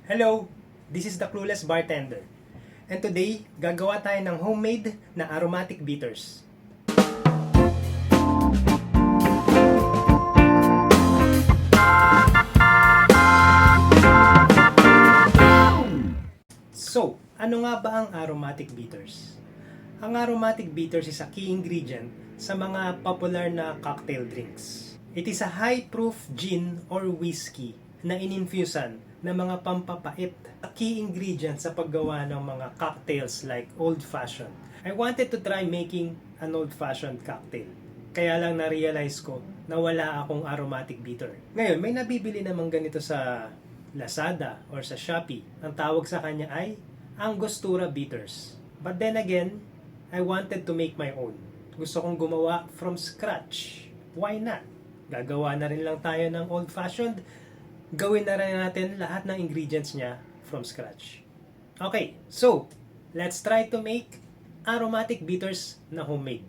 Hello, this is the Clueless Bartender. And today, gagawa tayo ng homemade na aromatic bitters. So, ano nga ba ang aromatic bitters? Ang aromatic bitters is a key ingredient sa mga popular na cocktail drinks. It is a high-proof gin or whiskey na ininfusan ng mga pampapait. A key ingredient sa paggawa ng mga cocktails like old-fashioned. I wanted to try making an old-fashioned cocktail. Kaya lang na-realize ko na wala akong aromatic bitter. Ngayon, may nabibili namang ganito sa Lazada or sa Shopee. Ang tawag sa kanya ay Angostura bitters. But then again, I wanted to make my own. Gusto kong gumawa from scratch. Why not? Gagawa na rin lang tayo ng old-fashioned. Gawin na rin natin lahat ng ingredients niya from scratch. Okay, so let's try to make aromatic bitters na homemade.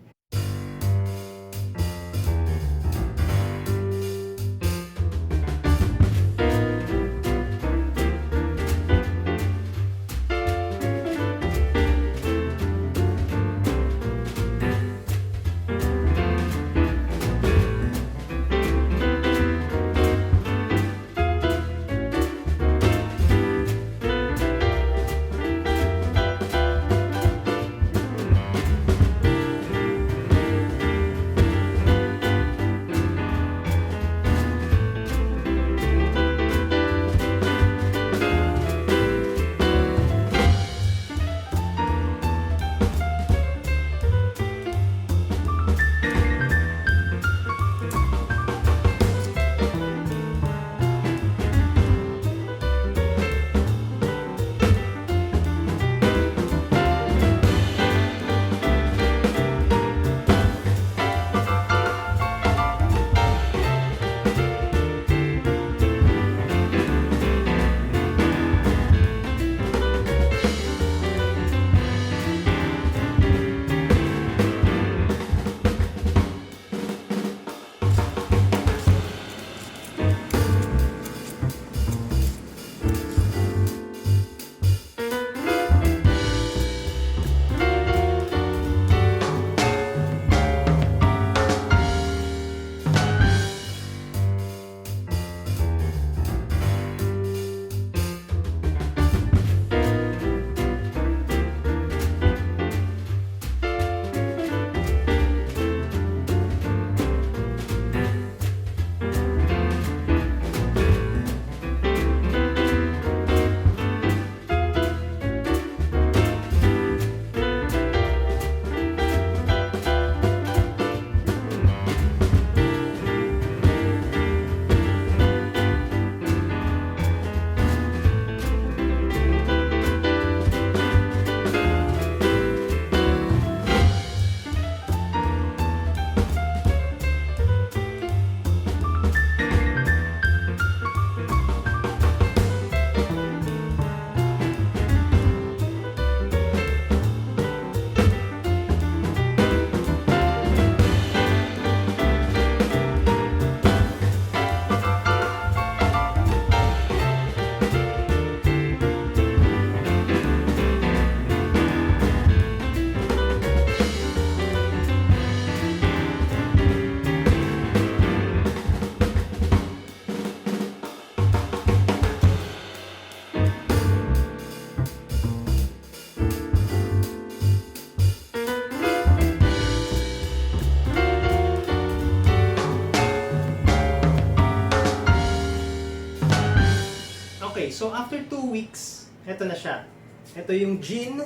Okay, so after 2 weeks, eto na siya. Ito yung gin,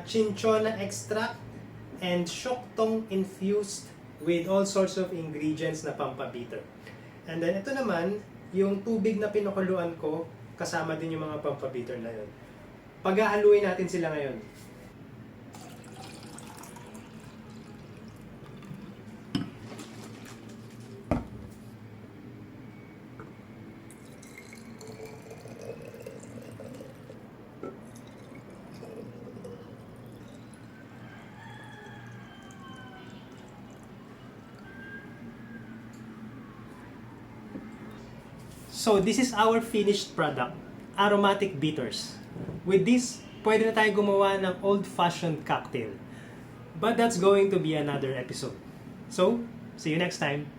chinchona extract, and shoktong infused with all sorts of ingredients na pampabitter. And then ito naman, yung tubig na pinakuluan ko, kasama din yung mga pampabitter na yun. Paghahaluin natin sila ngayon. So this is our finished product. aromatic bitters. With this, pwede na tayo gumawa ng old-fashioned cocktail. But that's going to be another episode. So, see you next time.